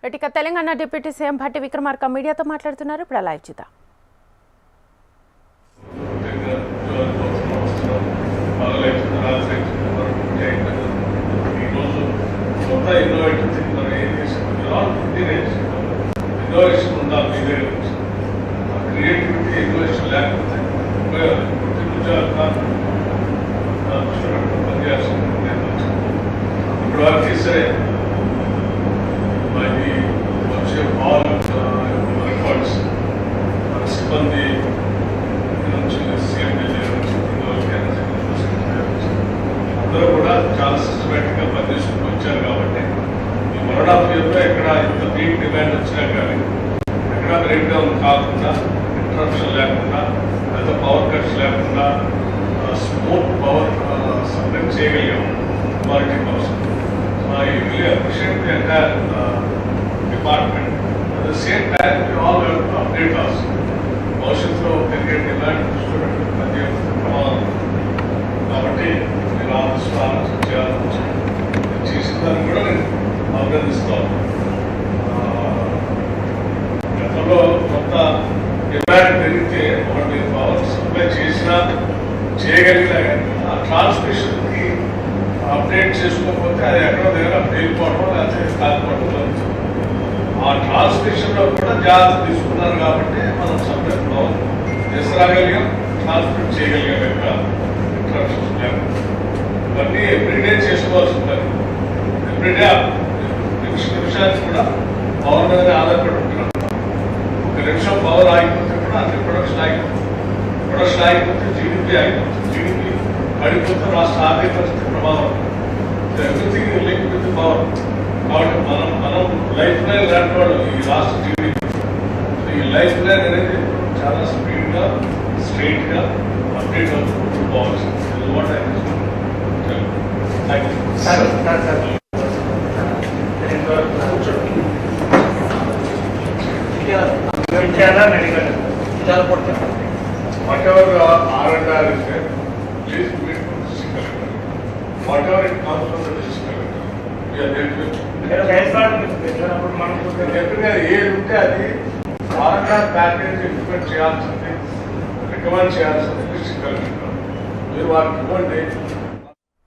ఇక Telangana deputy CM Bhatti Vikramarka మీడియాతో మాట్లాడుతున్నారు. ఇప్పుడు లైవ్ చూద్దాం. సిబ్బంది అందరూ కూడా చాలా సిస్టమేటిక్గా పనిచేసుకుంటూ వచ్చారు కాబట్టి ఈ మరణ పీరియడ్లో ఎక్కడ ఇంత పీక్ డిమాండ్ వచ్చినా కానీ ఎక్కడ బ్రేక్ డౌన్ కాకుండా ఇంటరప్షన్ లేకుండా లేదా పవర్ కట్స్ లేకుండా స్మూత్ పవర్ సప్లై చేయగలిగాము క్వాలిటీ కోసం. So I really appreciate the entire department. At the same time we all have to update also. భవిష్యత్తులో పెరిగే డిమాండ్ దృష్టిలో పెట్టుకుని పనిచేయవలసిన ప్రమాదం కాబట్టి మీరు ఆలోచించాలి. చేసిన దాన్ని కూడా నేను అభినందిస్తాను. గతంలో కొంత డిమాండ్ పెరిగితే ఒకటి పవర్ సప్లై చేసినా చేయగలిగినా కానీ ఆ ట్రాన్స్మిషన్కి అప్డేట్ చేసుకోకపోతే అది ఎక్కడో దగ్గర వెళ్ళిపోవడం లేకపోతే కాకపోవడం జరుగుతుంది. ఆ ట్రాన్స్మిషన్లో కూడా జాగ్రత్త తీసుకున్నారు కాబట్టి మనం సప్లై పవర్ తీసుకురాగలిగాం, ట్రాన్స్మిట్ చేయగలిగాం. ఎక్కడ ఇంటరప్షన్స్ లేకుండా ఇవన్నీ ఎవ్రీడే చేసుకోవాల్సి ఉంటుంది. ఎవ్రీడే నిమిషానికి కూడా పవర్ మీదనే ఆధారపడి ఉంటున్నాం. ఒక నిమిషం పవర్ ఆగిపోతే కూడా అన్ని ప్రొడక్షన్ ఆగిపోతుంది. ప్రొడక్షన్ ఆగిపోతే జీడిపి ఆగిపోతుంది. జీడిపి పడిపోతే రాష్ట్ర ఆర్థిక పరిస్థితి ప్రమాదం. Everything link with power. కాబట్టి మనం లైఫ్ లైన్ లాంటి వాళ్ళు ఈ రాష్ట్ర జీడిపి. ఈ లైఫ్ లైన్ అనేది చాలా స్పీడ్గా స్ట్రైట్గా అప్డేట్ అవుతూ పోవాల్సింది. Whatever R&R is there, please meet with the district collector. Whatever it comes from the district collector, we are there to ఏది ఉంటే అది R&R ప్యాకేజ్ ఇంప్లిమెంట్ చేయాల్సింది, రికమెండ్ చేయాల్సింది డిస్ట్రిక్ట్ కలెక్టర్. మీరు వారికి ఇవ్వండి.